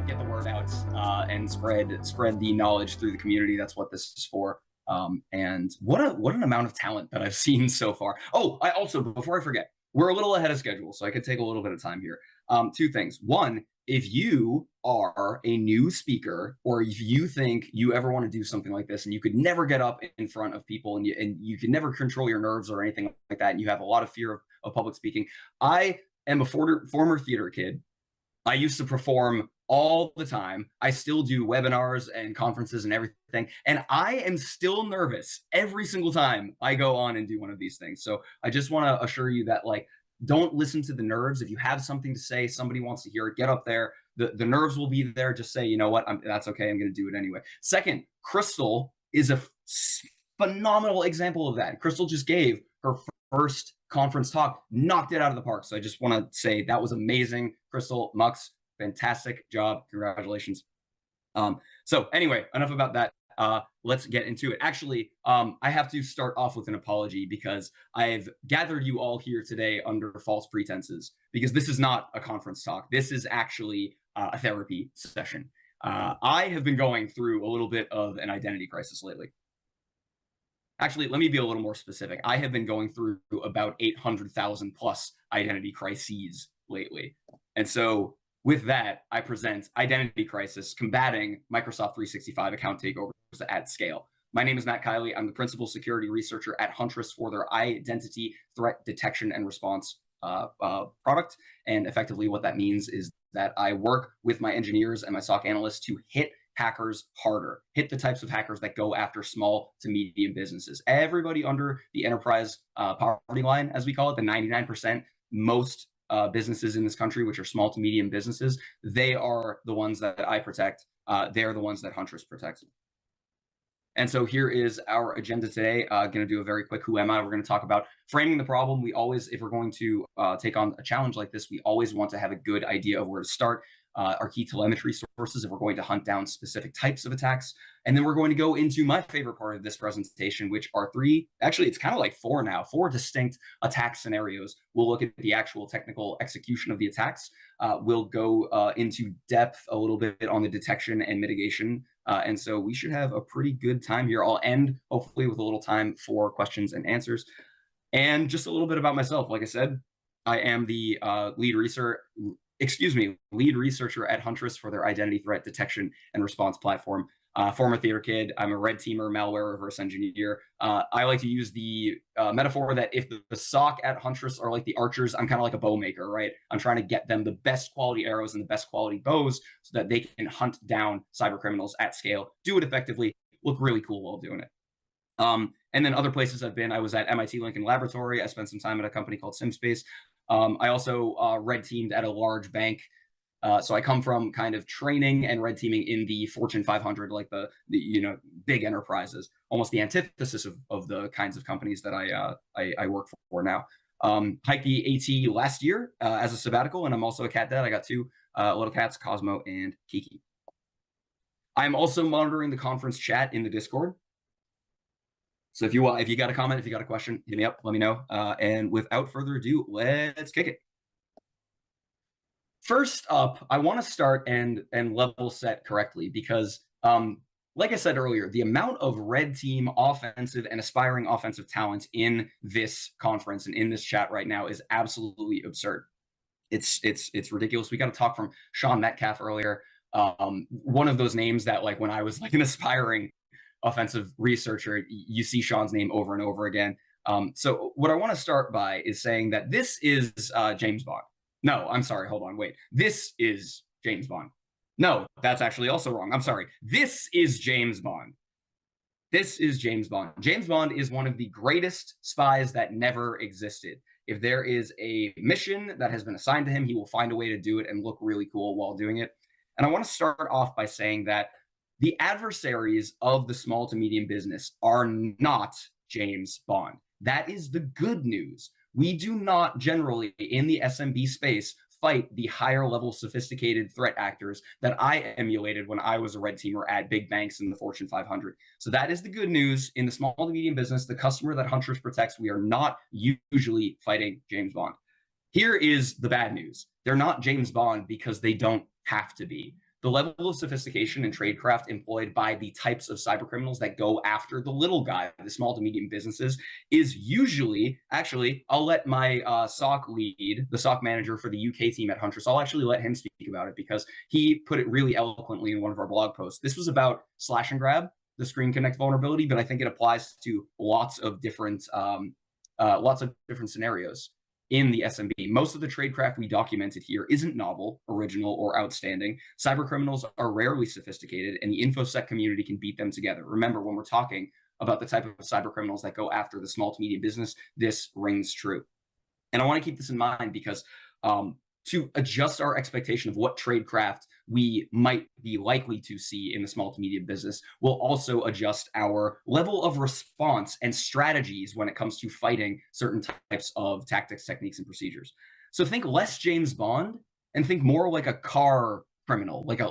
get the word out and spread the knowledge through the community. That's what this is for. And what an amount of talent that I've seen so far. Oh, I also, before I forget, we're a little ahead of schedule, so I could take a little bit of time here. Two things. One, if you are a new speaker, or if you think you ever want to do something like this and you could never get up in front of people and you can never control your nerves or anything like that, and you have a lot of fear of public speaking, I am a former theater kid. I used to perform all the time. I still do webinars and conferences and everything. And I am still nervous every single time I go on and do one of these things. So I just want to assure you that, like, don't listen to the nerves. If you have something to say, somebody wants to hear it, get up there. The nerves will be there. Just say, you know what, that's okay. I'm going to do it anyway. Second, Crystal is a phenomenal example of that. Crystal just gave her first conference talk, knocked it out of the park. So I just want to say that was amazing. Crystal, Mux, fantastic job. Congratulations. So anyway, enough about that. Let's get into it. Actually, I have to start off with an apology because I've gathered you all here today under false pretenses, because this is not a conference talk. This is actually a therapy session. I have been going through a little bit of an identity crisis lately. Actually, let me be a little more specific. I have been going through about 800,000 plus identity crises lately. And so with that, I present Identity Crisis: Combating Microsoft 365 Account Takeovers at Scale. My name is Matt Kiely. I'm the Principal Security Researcher at Huntress for their Identity Threat Detection and Response product. And effectively what that means is that I work with my engineers and my SOC analysts to hit hackers harder, hit the types of hackers that go after small to medium businesses. Everybody under the enterprise poverty line, as we call it, the 99%, most businesses in this country, which are small to medium businesses, they are the ones that I protect. They're the ones that Huntress protects. And so here is our agenda today. Going to do a very quick who am I. We're going to talk about framing the problem. We always, if we're going to take on a challenge like this, we always want to have a good idea of where to start. Our key telemetry sources if we're going to hunt down specific types of attacks. And then we're going to go into my favorite part of this presentation, which are actually it's kind of like four distinct attack scenarios. We'll look at the actual technical execution of the attacks. We'll go into depth a little bit on the detection and mitigation. And so we should have a pretty good time here. I'll end hopefully with a little time for questions and answers. And just a little bit about myself. Like I said, I am the lead researcher at Huntress for their identity threat detection and response platform. Former theater kid. I'm a red teamer, malware reverse engineer. I like to use the metaphor that if the SOC at Huntress are like the archers, I'm kind of like a bow maker, right? I'm trying to get them the best quality arrows and the best quality bows so that they can hunt down cyber criminals at scale, do it effectively, look really cool while doing it. And then other places I've been, I was at MIT Lincoln Laboratory. I spent some time at a company called SimSpace. I also red teamed at a large bank. So I come from kind of training and red teaming in the Fortune 500, like the big enterprises, almost the antithesis of the kinds of companies that I work for now. Hiked the AT last year as a sabbatical, and I'm also a cat dad. I got two little cats, Cosmo and Kiki. I'm also monitoring the conference chat in the Discord. So if you got a comment, if you got a question, hit me up, let me know. And without further ado, let's kick it. First up, I want to start and level set correctly because, like I said earlier, the amount of red team offensive and aspiring offensive talent in this conference and in this chat right now is absolutely absurd. It's ridiculous. We got to talk from Sean Metcalf earlier. One of those names that, like, when I was like an aspiring offensive researcher, you see Sean's name over and over again. So what I want to start by is saying that this is James Bond. No, I'm sorry. Hold on. Wait. This is James Bond. No, that's actually also wrong. I'm sorry. This is James Bond. This is James Bond. James Bond is one of the greatest spies that never existed. If there is a mission that has been assigned to him, he will find a way to do it and look really cool while doing it. And I want to start off by saying that the adversaries of the small to medium business are not James Bond. That is the good news. We do not generally, in the SMB space, fight the higher level sophisticated threat actors that I emulated when I was a red teamer at big banks in the Fortune 500. So that is the good news. In the small to medium business, the customer that Huntress protects, we are not usually fighting James Bond. Here is the bad news. They're not James Bond because they don't have to be. the level of sophistication and tradecraft employed by the types of cybercriminals that go after the little guy, the small to medium businesses, is usually, actually, I'll let my SOC lead, the SOC manager for the UK team at Huntress, I'll actually let him speak about it because he put it really eloquently in one of our blog posts. This was about slash and grab, the Screen Connect vulnerability, but I think it applies to lots of different scenarios in the SMB. Most of the tradecraft we documented here isn't novel, original, or outstanding. Cybercriminals are rarely sophisticated, and the InfoSec community can beat them together. Remember, when we're talking about the type of cybercriminals that go after the small to medium business, this rings true. And I want to keep this in mind because to adjust our expectation of what tradecraft we might be likely to see in the small to medium business will also adjust our level of response and strategies when it comes to fighting certain types of tactics, techniques, and procedures. So think less James Bond and think more like a car criminal, like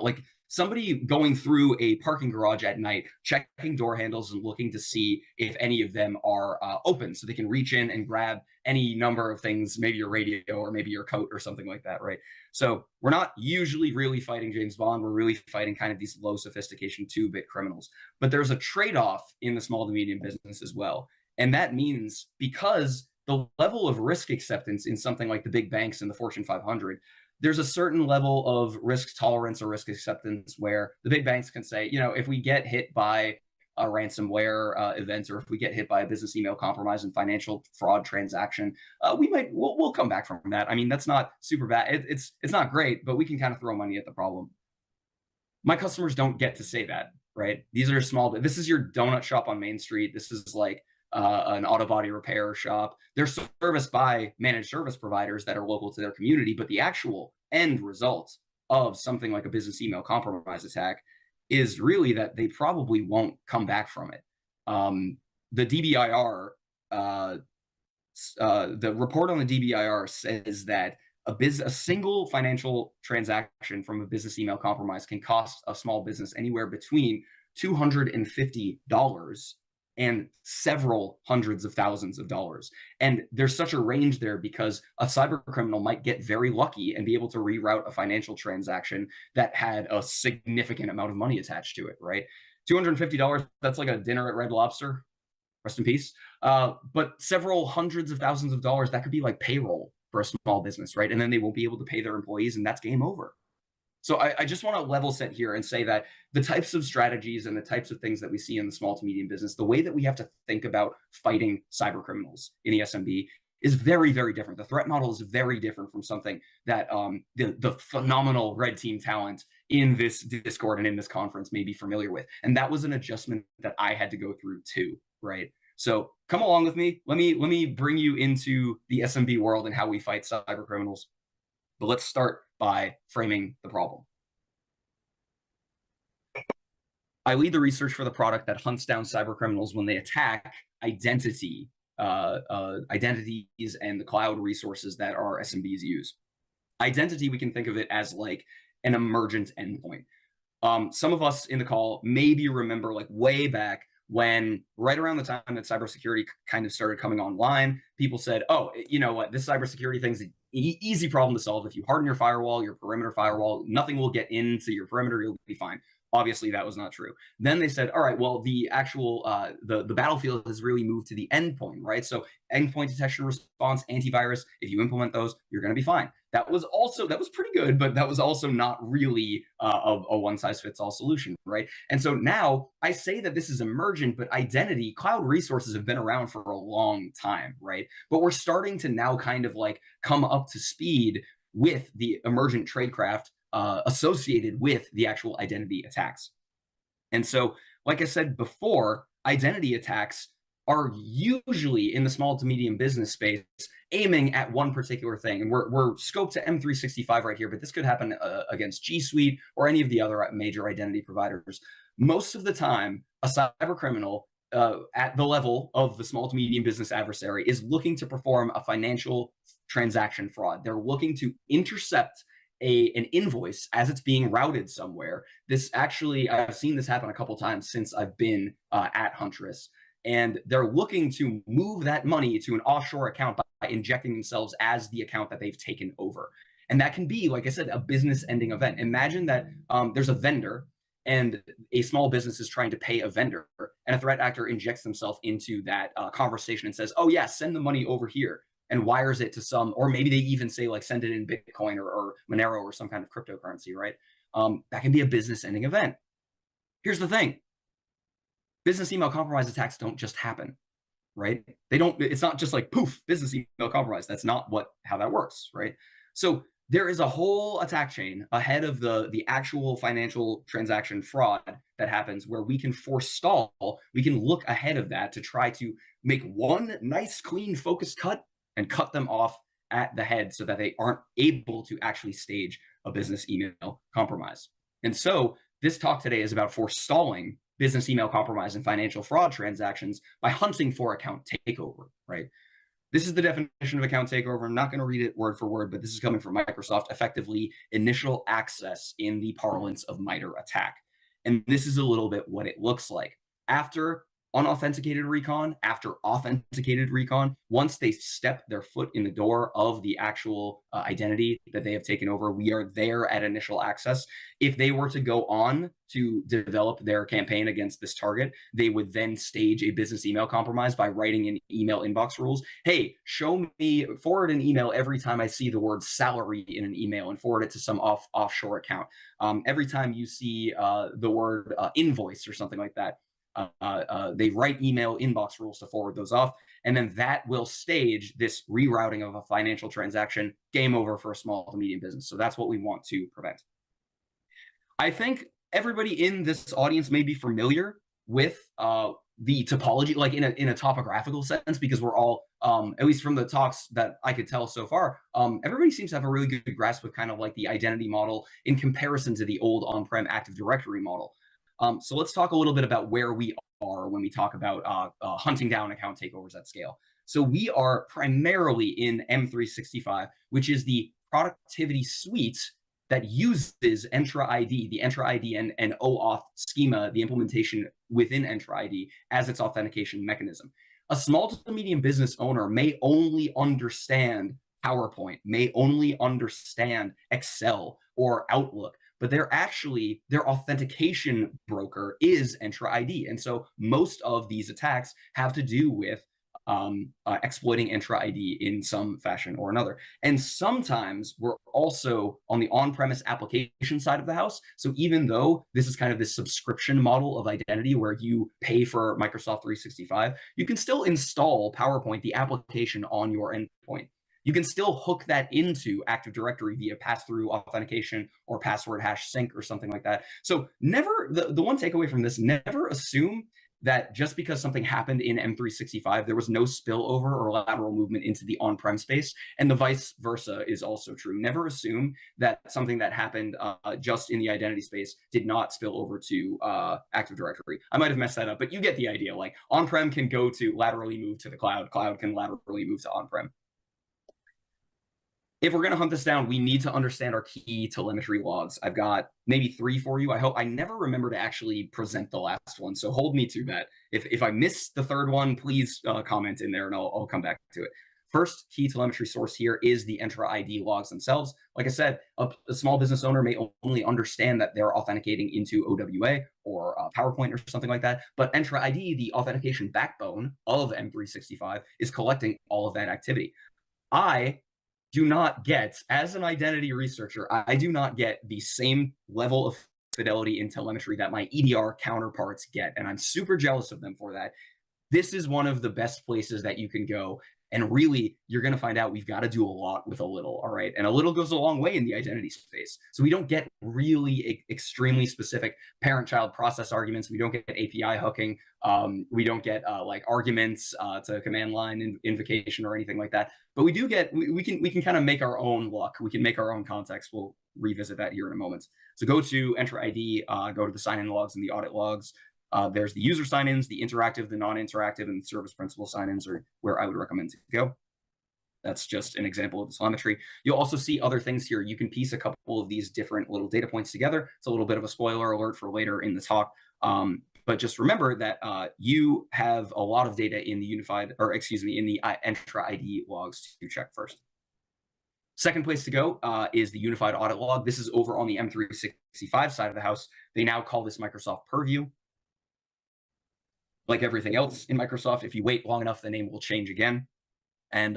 somebody going through a parking garage at night, checking door handles and looking to see if any of them are open so they can reach in and grab any number of things, maybe your radio or maybe your coat or something like that, right? So we're not usually really fighting James Bond. We're really fighting kind of these low sophistication 2-bit criminals. But there's a trade-off in the small to medium business as well. And that means because the level of risk acceptance in something like the big banks and the Fortune 500, there's a certain level of risk tolerance or risk acceptance where the big banks can say, you know, if we get hit by a ransomware event, or if we get hit by a business email compromise and financial fraud transaction, we'll come back from that. I mean, that's not super bad. It's not great, but we can kind of throw money at the problem. My customers don't get to say that, right? These are small. This is your donut shop on Main Street. This is like an auto body repair shop. They're serviced by managed service providers that are local to their community, but the actual end result of something like a business email compromise attack is really that they probably won't come back from it. The DBIR, the report on the DBIR says that a single financial transaction from a business email compromise can cost a small business anywhere between $250 and several hundreds of thousands of dollars. And there's such a range there because a cyber criminal might get very lucky and be able to reroute a financial transaction that had a significant amount of money attached to it, right? $250, that's like a dinner at Red Lobster, rest in peace. But several hundreds of thousands of dollars, that could be like payroll for a small business, right? And then they won't be able to pay their employees, and that's game over. So I just want to level set here and say that the types of strategies and the types of things that we see in the small to medium business, the way that we have to think about fighting cyber criminals in the SMB is very, very different. The threat model is very different from something that the phenomenal red team talent in this Discord and in this conference may be familiar with. And that was an adjustment that I had to go through too, right? So come along with me. Let me bring you into the SMB world and how we fight cyber criminals. But let's start by framing the problem. I lead the research for the product that hunts down cyber criminals when they attack identities and the cloud resources that our SMBs use. Identity, we can think of it as like an emergent endpoint. Some of us in the call maybe remember like way back when, right around the time that cybersecurity kind of started coming online, people said, oh, you know what, this cybersecurity thing's an easy problem to solve. If you harden your firewall, your perimeter firewall, nothing will get into your perimeter, you'll be fine. Obviously, that was not true. Then they said, all right, well, the actual, the battlefield has really moved to the endpoint, right? So endpoint detection response, antivirus, if you implement those, you're going to be fine. That was pretty good, but that was also not really a one-size-fits-all solution, right? And so now I say that this is emergent, but identity, cloud resources have been around for a long time, right? But we're starting to now kind of like come up to speed with the emergent tradecraft associated with the actual identity attacks. And so, like I said before, identity attacks are usually in the small to medium business space aiming at one particular thing. And we're scoped to M365 right here, but this could happen against G Suite or any of the other major identity providers. Most of the time, a cyber criminal at the level of the small to medium business adversary is looking to perform a financial transaction fraud. They're looking to intercept an invoice as it's being routed somewhere. This actually, I've seen this happen a couple times since I've been at Huntress. And they're looking to move that money to an offshore account by injecting themselves as the account that they've taken over. And that can be, like I said, a business ending event. Imagine that there's a vendor and a small business is trying to pay a vendor, and a threat actor injects themselves into that conversation and says, oh yeah, send the money over here, and wires it to some, or maybe they even say like send it in Bitcoin or Monero or some kind of cryptocurrency, right? That can be a business ending event. Here's the thing. Business email compromise attacks don't just happen, right? It's not just like poof, business email compromise. That's not how that works, right? So there is a whole attack chain ahead of the actual financial transaction fraud that happens, where we can forestall, we can look ahead of that to try to make one nice, clean, focused cut and cut them off at the head so that they aren't able to actually stage a business email compromise. And so this talk today is about forestalling business email compromise and financial fraud transactions by hunting for account takeover, right? This is the definition of account takeover. I'm not going to read it word for word, but this is coming from Microsoft, effectively initial access in the parlance of MITRE attack. And this is a little bit what it looks like. After unauthenticated recon, after authenticated recon, once they step their foot in the door of the actual identity that they have taken over, we are there at initial access. If they were to go on to develop their campaign against this target, they would then stage a business email compromise by writing in email inbox rules. Hey, forward an email every time I see the word salary in an email, and forward it to some offshore account. Every time you see the word invoice or something like that, they write email inbox rules to forward those off, and then that will stage this rerouting of a financial transaction. Game over for a small to medium business. So that's what we want to prevent. I think everybody in this audience may be familiar with the topology, like in a topographical sense, because we're all, at least from the talks that I could tell so far, everybody seems to have a really good grasp of kind of like the identity model in comparison to the old on-prem Active Directory model. So let's talk a little bit about where we are when we talk about hunting down account takeovers at scale. So we are primarily in M365, which is the productivity suite that uses Entra ID, the Entra ID and OAuth schema, the implementation within Entra ID as its authentication mechanism. A small to medium business owner may only understand PowerPoint, may only understand Excel or Outlook, but their authentication broker is Entra ID. And so most of these attacks have to do with exploiting Entra ID in some fashion or another. And sometimes we're also on the on-premise application side of the house. So even though this is kind of this subscription model of identity where you pay for Microsoft 365, you can still install PowerPoint, the application, on your endpoint. You can still hook that into Active Directory via pass-through authentication or password hash sync or something like that. So never, the one takeaway from this, never assume that just because something happened in M365, there was no spillover or lateral movement into the on-prem space, and the vice versa is also true. Never assume that something that happened just in the identity space did not spill over to Active Directory. I might have messed that up, but you get the idea. Like on-prem can go to laterally move to the cloud, cloud can laterally move to on-prem. If we're going to hunt this down, we need to understand our key telemetry logs. I've got maybe 3 for you. I never remember to actually present the last one, so hold me to that. If I miss the third one, please comment in there and I'll come back to it. First key telemetry source here is the Entra ID logs themselves. Like I said, a small business owner may only understand that they're authenticating into OWA or PowerPoint or something like that, but Entra ID, the authentication backbone of M365, is collecting all of that activity. I do not get, as an identity researcher, I do not get the same level of fidelity in telemetry that my EDR counterparts get, and I'm super jealous of them for that. This is one of the best places that you can go, and really, you're going to find out we've got to do a lot with a little, all right? And a little goes a long way in the identity space. So we don't get really extremely specific parent-child process arguments. We don't get API hooking. We don't get like arguments to command line invocation or anything like that. But we do get, we can kind of make our own luck. We can make our own context. We'll revisit that here in a moment. So go to Entra ID, go to the sign-in logs and the audit logs. There's the user sign-ins, the interactive, the non-interactive, and the service principal sign-ins are where I would recommend to go. That's just an example of the telemetry. You'll also see other things here. You can piece a couple of these different little data points together. It's a little bit of a spoiler alert for later in the talk. But just remember that you have a lot of data in the in the Entra ID logs to check first. Second place to go is the unified audit log. This is over on the M365 side of the house. They now call this Microsoft Purview. Like everything else in Microsoft, if you wait long enough, the name will change again. And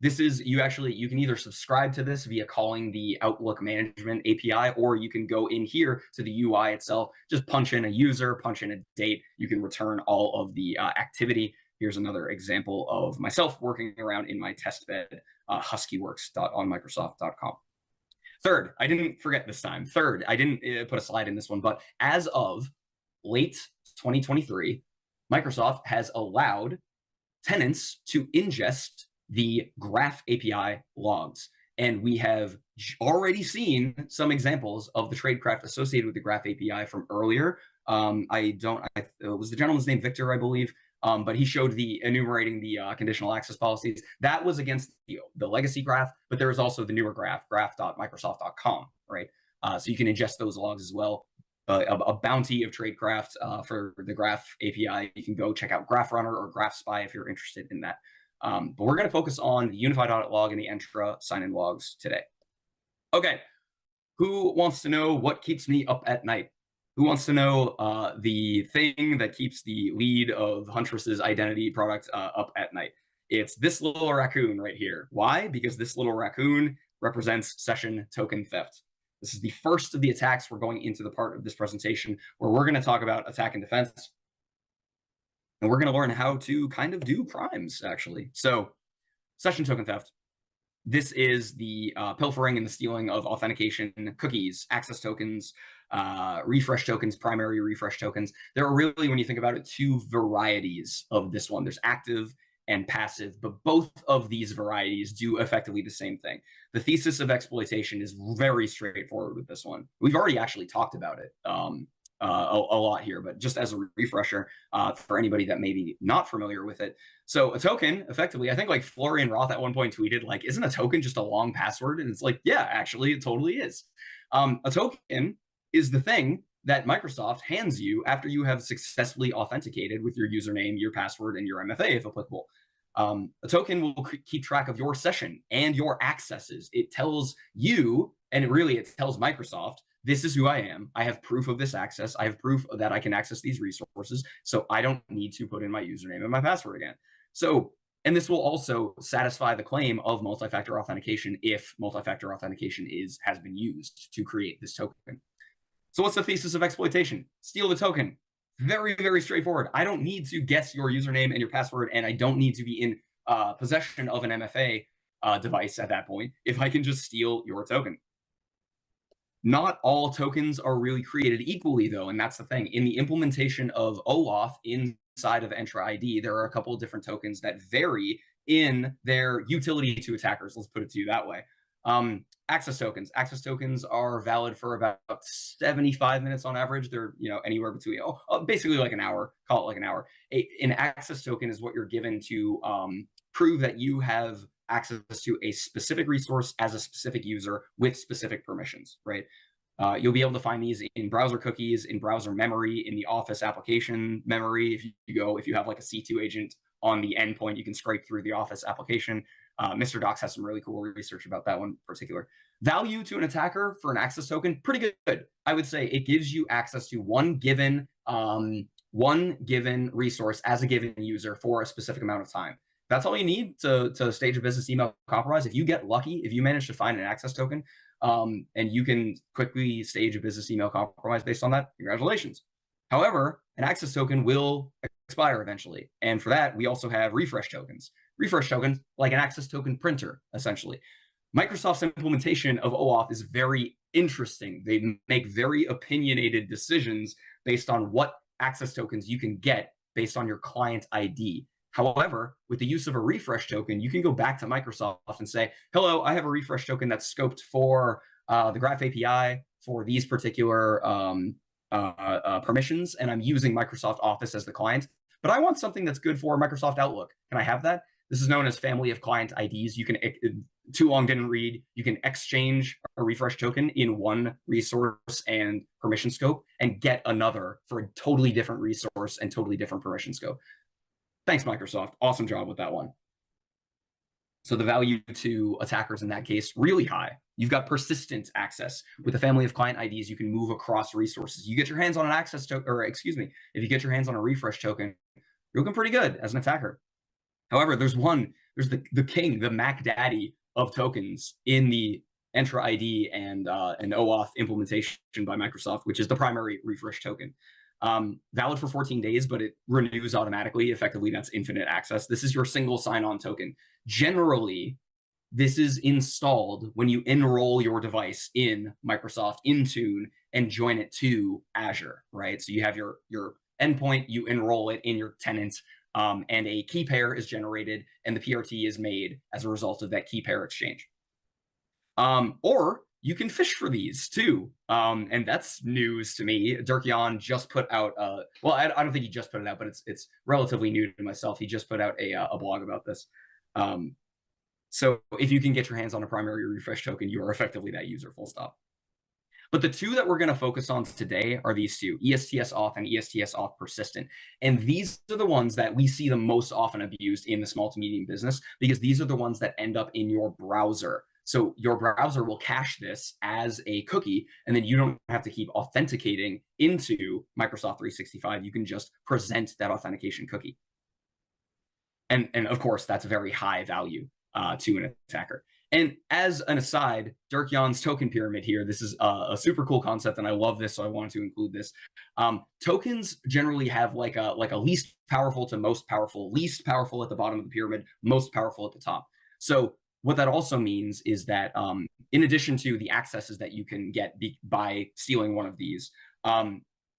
this is, you can either subscribe to this via calling the Outlook Management API, or you can go in here to the UI itself, just punch in a user, punch in a date. You can return all of the activity. Here's another example of myself working around in my test bed, huskyworks.onmicrosoft.com. Third, I didn't forget this time. Third, I didn't put a slide in this one, but as of late 2023, Microsoft has allowed tenants to ingest the Graph API logs. And we have already seen some examples of the tradecraft associated with the Graph API from earlier. It was the gentleman's name, Victor, I believe. But he showed the enumerating the conditional access policies. That was against the legacy Graph, but there was also the newer Graph, graph.microsoft.com, right? So you can ingest those logs as well. A bounty of tradecraft for the Graph API. You can go check out Graph Runner or Graph Spy if you're interested in that. But we're going to focus on the unified audit log and the Entra sign-in logs today. Okay, who wants to know what keeps me up at night? Who wants to know the thing that keeps the lead of Huntress's identity product up at night? It's this little raccoon right here. Why? Because this little raccoon represents session token theft. This is the first of the attacks. We're going into the part of this presentation where we're going to talk about attack and defense. And we're going to learn how to kind of do crimes, actually. So, session token theft. This is the pilfering and the stealing of authentication cookies, access tokens, refresh tokens, primary refresh tokens. There are really, when you think about it, two varieties of this one. There's active and passive, but both of these varieties do effectively the same thing. The thesis of exploitation is very straightforward with this one. We've already actually talked about it a lot here, but just as a refresher for anybody that may be not familiar with it. So a token, effectively, I think like Florian Roth at one point tweeted, like, isn't a token just a long password? And it's like, yeah, actually, it totally is. A token is the thing that Microsoft hands you after you have successfully authenticated with your username, your password, and your MFA, if applicable. A token will keep track of your session and your accesses. It tells you, and it tells Microsoft, this is who I am. I have proof of this access. I have proof that I can access these resources, so I don't need to put in my username and my password again. So, and this will also satisfy the claim of multi-factor authentication if multi-factor authentication has been used to create this token. So what's the thesis of exploitation? Steal the token. Very, very straightforward. I don't need to guess your username and your password, and I don't need to be in possession of an MFA device at that point if I can just steal your token. Not all tokens are really created equally, though, and that's the thing. In the implementation of OAuth inside of Entra ID, there are a couple of different tokens that vary in their utility to attackers. Let's put it to you that way. Access tokens. Access tokens are valid for about 75 minutes on average. They're anywhere between basically like an hour. Call it like an hour. An access token is what you're given to prove that you have access to a specific resource as a specific user with specific permissions, right? You'll be able to find these in browser cookies, in browser memory, in the Office application memory. If you have like a C2 agent on the endpoint, you can scrape through the Office application. Mr. Docs has some really cool research about that one in particular. Value to an attacker for an access token, pretty good. I would say it gives you access to one given resource as a given user for a specific amount of time. That's all you need to stage a business email compromise. If you get lucky, if you manage to find an access token, and you can quickly stage a business email compromise based on that, congratulations. However, an access token will expire eventually. And for that, we also have refresh tokens. Refresh tokens, like an access token printer, essentially. Microsoft's implementation of OAuth is very interesting. They make very opinionated decisions based on what access tokens you can get based on your client ID. However, with the use of a refresh token, you can go back to Microsoft and say, hello, I have a refresh token that's scoped for the Graph API for these particular permissions, and I'm using Microsoft Office as the client, but I want something that's good for Microsoft Outlook. Can I have that? This is known as family of client IDs. You can, too long didn't read, you can exchange a refresh token in one resource and permission scope and get another for a totally different resource and totally different permission scope. Thanks, Microsoft. Awesome job with that one. So the value to attackers in that case, really high. You've got persistent access. With a family of client IDs, you can move across resources. You get your hands on an access token, or excuse me, if you get your hands on a refresh token, you're looking pretty good as an attacker. However, there's the king, the Mac Daddy of tokens in the Entra ID and OAuth implementation by Microsoft, which is the primary refresh token. Valid for 14 days, but it renews automatically. Effectively, that's infinite access. This is your single sign-on token. Generally, this is installed when you enroll your device in Microsoft Intune and join it to Azure, right? So you have your endpoint, you enroll it in your tenant, and a key pair is generated, and the PRT is made as a result of that key pair exchange. Or you can fish for these too, and that's news to me. Dirkion just put out, well, I don't think he just put it out, but it's relatively new to myself. He just put out a blog about this. So if you can get your hands on a primary refresh token, you are effectively that user, full stop. But the two that we're going to focus on today are these two, ESTS auth and ESTS auth persistent. And these are the ones that we see the most often abused in the small to medium business, because these are the ones that end up in your browser. So your browser will cache this as a cookie, and then you don't have to keep authenticating into Microsoft 365. You can just present that authentication cookie. And of course, that's very high value to an attacker. And as an aside, Dirkion's token pyramid here, this is a super cool concept, and I love this, so I wanted to include this. Tokens generally have like a least powerful to most powerful, least powerful at the bottom of the pyramid, most powerful at the top. So what that also means is that in addition to the accesses that you can get by stealing one of these,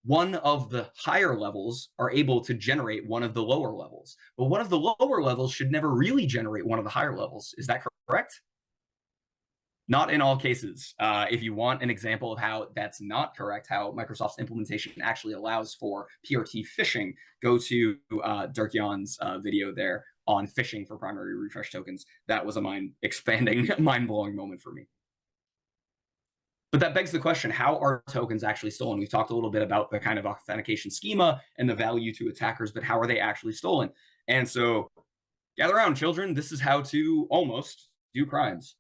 one of the higher levels are able to generate one of the lower levels. But one of the lower levels should never really generate one of the higher levels. Is that correct? Not in all cases. If you want an example of how that's not correct, how Microsoft's implementation actually allows for PRT phishing, go to Dirkion's video there on phishing for primary refresh tokens. That was a mind-expanding, mind-blowing moment for me. But that begs the question, how are tokens actually stolen? We've talked a little bit about the kind of authentication schema and the value to attackers, but how are they actually stolen? And so gather around, children. This is how to almost do crimes.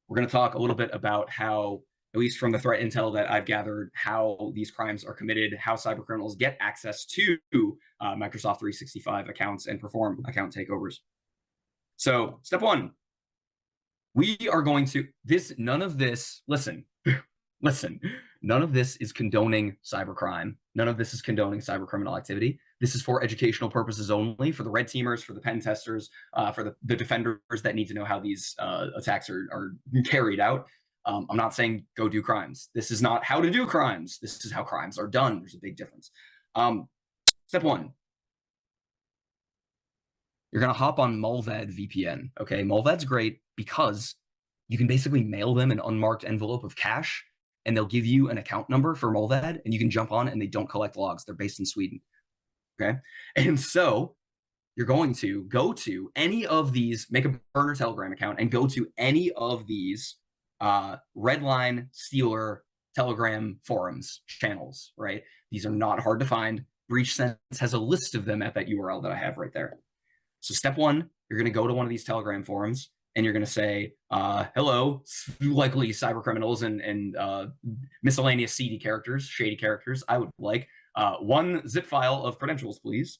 We're going to talk a little bit about how, at least from the threat intel that I've gathered, how these crimes are committed, how cybercriminals get access to Microsoft 365 accounts and perform account takeovers. So step one, we are going to, none of this, listen, none of this is condoning cybercrime. None of this is condoning cybercriminal activity. This is for educational purposes only, for the red teamers, for the pen testers, for the defenders that need to know how these attacks are carried out. I'm not saying go do crimes. This is not how to do crimes. This is how crimes are done. There's a big difference. Step one, you're going to hop on Mullvad VPN. Okay, Mullvad's great because you can basically mail them an unmarked envelope of cash, and they'll give you an account number for Mullvad, and you can jump on, and they don't collect logs. They're based in Sweden. Okay, and so you're going to go to any of these, make a burner Telegram account, and go to any of these Redline, Stealer, Telegram forums, channels, right? These are not hard to find. Breach Sense has a list of them at that URL that I have right there. So step one, you're going to go to one of these Telegram forums, and you're going to say, hello, likely cyber criminals and miscellaneous seedy characters, shady characters. I would like one zip file of credentials, please.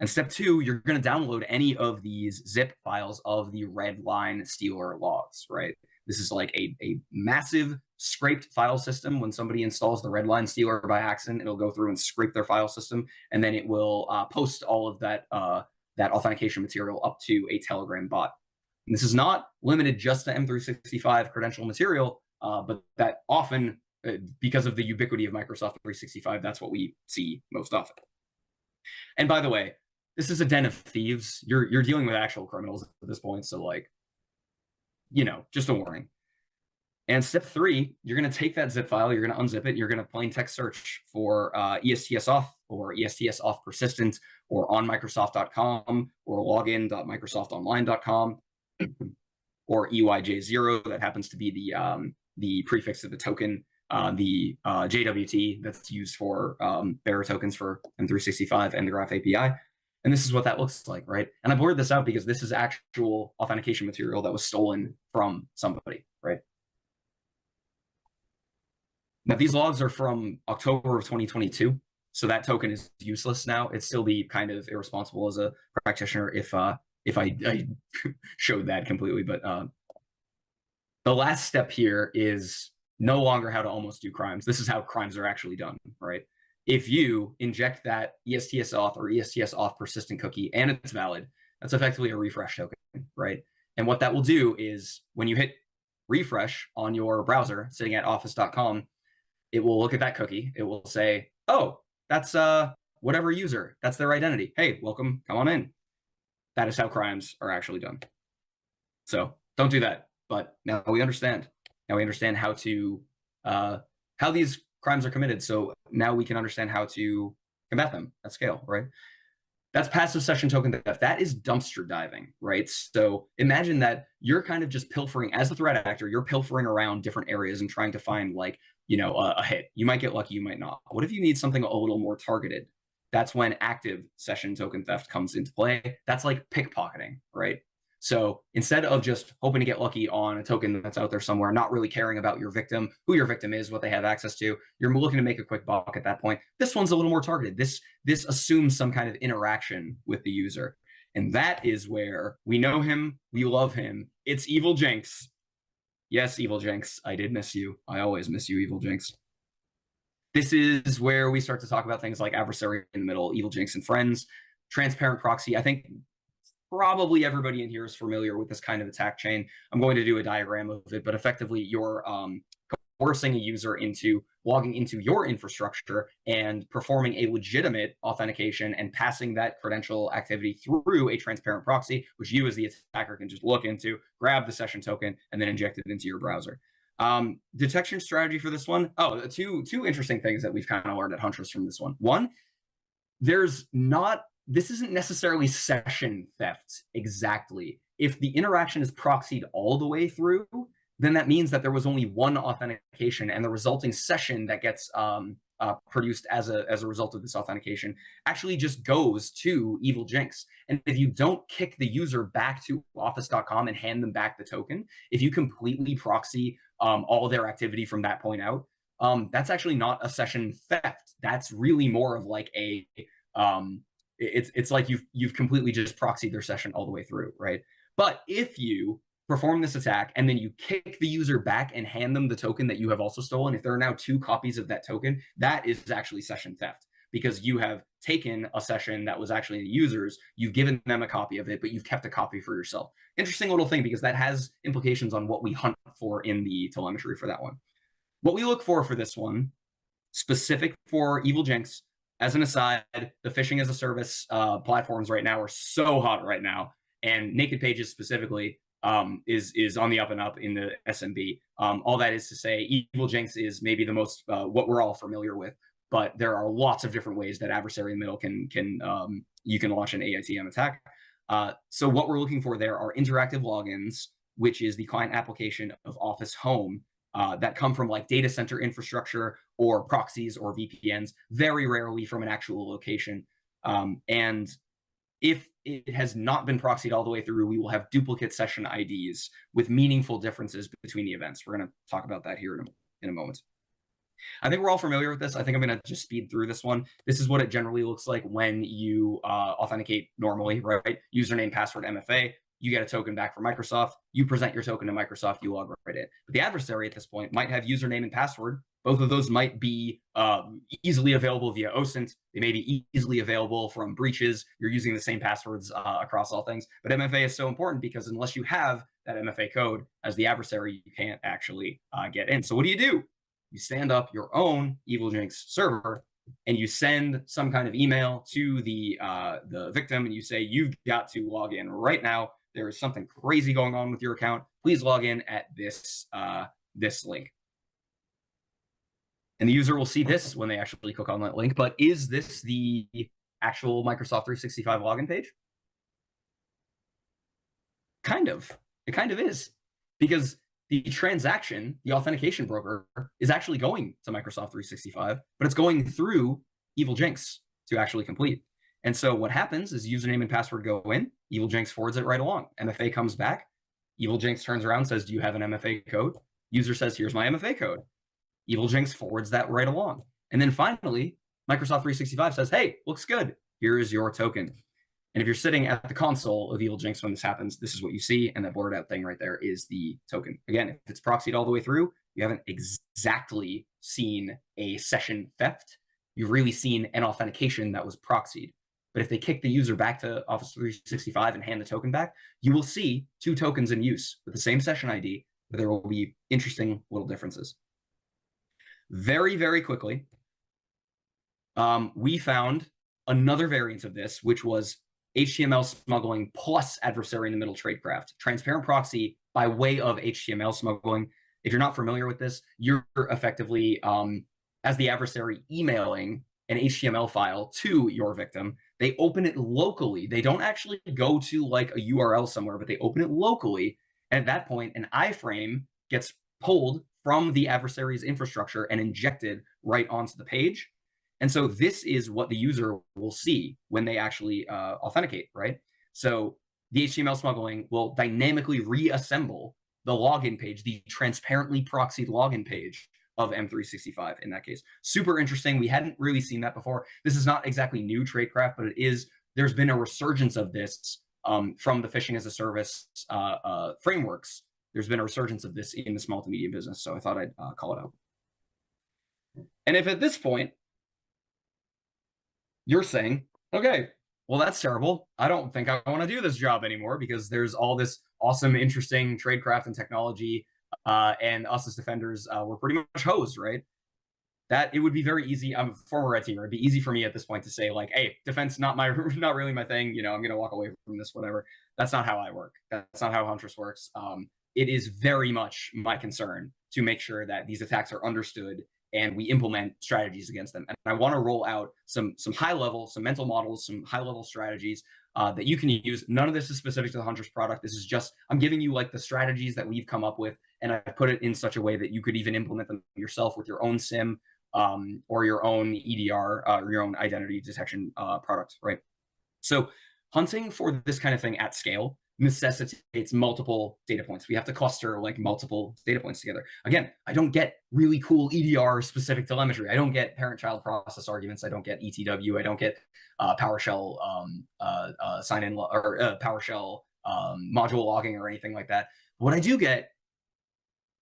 And step two, you're going to download any of these zip files of the Redline Stealer logs, right? This is like a massive scraped file system. When somebody installs the Redline Stealer by accident, it'll go through and scrape their file system, and then it will post all of that authentication material up to a Telegram bot. And this is not limited just to M365 credential material, but that often, because of the ubiquity of Microsoft 365, that's what we see most often. And by the way, this is a den of thieves. You're dealing with actual criminals at this point, so like, just a warning. And step three, you're going to take that zip file, you're going to unzip it, you're going to plain text search for ESTS auth or ESTS auth persistent or on Microsoft.com or login.microsoftonline.com or EYJ0, that happens to be the prefix of the token, the JWT that's used for bearer tokens for M365 and the Graph API. And this is what that looks like, right? And I blurred this out because this is actual authentication material that was stolen from somebody, right? Now, these logs are from October of 2022, so that token is useless now. It'd still be kind of irresponsible as a practitioner if I showed that completely. But the last step here is no longer how to almost do crimes. This is how crimes are actually done, right? If you inject that ESTS auth or ESTS auth persistent cookie and it's valid, that's effectively a refresh token, right? And what that will do is when you hit refresh on your browser sitting at office.com, it will look at that cookie. It will say, oh, that's whatever user. That's their identity. Hey, welcome. Come on in. That is how crimes are actually done. So don't do that. But now we understand. Now we understand how to how these crimes are committed. So now we can understand how to combat them at scale, right? That's passive session token theft. That is dumpster diving, right? So imagine that you're kind of just pilfering as the threat actor. You're pilfering around different areas and trying to find like, you know, a hit. You might get lucky, you might not. What if you need something a little more targeted? That's when active session token theft comes into play. That's like pickpocketing, right? So instead of just hoping to get lucky on a token that's out there somewhere, not really caring about your victim, who your victim is, what they have access to, you're looking to make a quick buck at that point. This one's a little more targeted. This assumes some kind of interaction with the user. And that is where we know him, we love him. It's Evil Jinx. Yes, Evil Jinx, I did miss you. I always miss you, Evil Jinx. This is where we start to talk about things like adversary in the middle, Evil Jinx and friends, transparent proxy. I think probably everybody in here is familiar with this kind of attack chain. I'm going to do a diagram of it, but effectively you're coercing a user into logging into your infrastructure and performing a legitimate authentication and passing that credential activity through a transparent proxy, which you as the attacker can just look into, grab the session token, and then inject it into your browser. Detection strategy for this one. Oh, two interesting things that we've kind of learned at Huntress from this one. One, this isn't necessarily session theft exactly. If the interaction is proxied all the way through, then that means that there was only one authentication, and the resulting session that gets produced as a result of this authentication actually just goes to Evil Jinx. And if you don't kick the user back to office.com and hand them back the token, if you completely proxy all their activity from that point out, that's actually not a session theft. That's really more of like a it's like you've completely just proxied their session all the way through, right? But if you perform this attack and then you kick the user back and hand them the token that you have also stolen, if there are now 2 copies of that token, that is actually session theft, because you have taken a session that was actually the user's, you've given them a copy of it, but you've kept a copy for yourself. Interesting little thing, because that has implications on what we hunt for in the telemetry for that one. What we look for this one, specific for Evil Jinx, as an aside, the phishing as a service platforms right now are so hot right now, and Naked Pages specifically is on the up and up in the SMB. All that is to say, Evil Jinx is maybe the most what we're all familiar with, but there are lots of different ways that adversary in the middle can you can launch an AITM attack. So what we're looking for there are interactive logins, which is the client application of Office Home, that come from like data center infrastructure or proxies or VPNs, very rarely from an actual location. And if it has not been proxied all the way through, we will have duplicate session IDs with meaningful differences between the events. We're going to talk about that here in a moment. I think we're all familiar with this. I think I'm going to just speed through this one. This is what it generally looks like when you authenticate normally, right? Username, password, MFA. You get a token back from Microsoft. You present your token to Microsoft. You log right in. But the adversary at this point might have username and password. Both of those might be easily available via OSINT. They may be easily available from breaches. You're using the same passwords across all things. But MFA is so important because unless you have that MFA code as the adversary, you can't actually get in. So what do? You stand up your own Evil Jinx server and you send some kind of email to the victim and you say, you've got to log in right now. There is something crazy going on with your account. Please log in at this link. And the user will see this when they actually click on that link. But is this the actual Microsoft 365 login page? Kind of. It kind of is. Because the transaction, the authentication broker, is actually going to Microsoft 365, but it's going through Evil Jinx to actually complete. And so what happens is username and password go in, Evil Jinx forwards it right along. MFA comes back, Evil Jinx turns around and says, do you have an MFA code? User says, here's my MFA code. Evil Jinx forwards that right along. And then finally, Microsoft 365 says, hey, looks good. Here is your token. And if you're sitting at the console of Evil Jinx when this happens, this is what you see. And that blurred out thing right there is the token. Again, if it's proxied all the way through, you haven't exactly seen a session theft. You've really seen an authentication that was proxied. But if they kick the user back to Office 365 and hand the token back, you will see 2 tokens in use with the same session ID, but there will be interesting little differences. Very, very quickly, we found another variant of this, which was HTML smuggling plus adversary in the middle tradecraft. Transparent proxy by way of HTML smuggling. If you're not familiar with this, you're effectively, as the adversary, emailing an HTML file to your victim. They open it locally. They don't actually go to like a URL somewhere, but they open it locally. And at that point, an iframe gets pulled from the adversary's infrastructure and injected right onto the page. And so this is what the user will see when they actually authenticate, right? So the HTML smuggling will dynamically reassemble the login page, the transparently proxied login page of M365 in that case. Super interesting. We hadn't really seen that before. This is not exactly new tradecraft, but it is, there's been a resurgence of this from the phishing as a service frameworks. There's been a resurgence of this in the small to medium business. So I thought I'd call it out. And if at this point, you're saying, okay, well, that's terrible. I don't think I want to do this job anymore because there's all this awesome, interesting tradecraft and technology, and us as defenders, we're pretty much hosed, right? That it would be very easy. I'm a former red teamer. It'd be easy for me at this point to say like, hey, defense, not really my thing. You know, I'm going to walk away from this, whatever. That's not how I work. That's not how Huntress works. It is very much my concern to make sure that these attacks are understood and we implement strategies against them. And I want to roll out some high level, some mental models, some high level strategies that you can use. None of this is specific to the Huntress product. This is just, I'm giving you like the strategies that we've come up with, and I put it in such a way that you could even implement them yourself with your own SIM or your own EDR, or your own identity detection product, right? So hunting for this kind of thing at scale necessitates multiple data points. We have to cluster like multiple data points together. Again, I don't get really cool EDR specific telemetry. I don't get parent-child process arguments. I don't get ETW. I don't get PowerShell sign-in or PowerShell module logging or anything like that. What I do get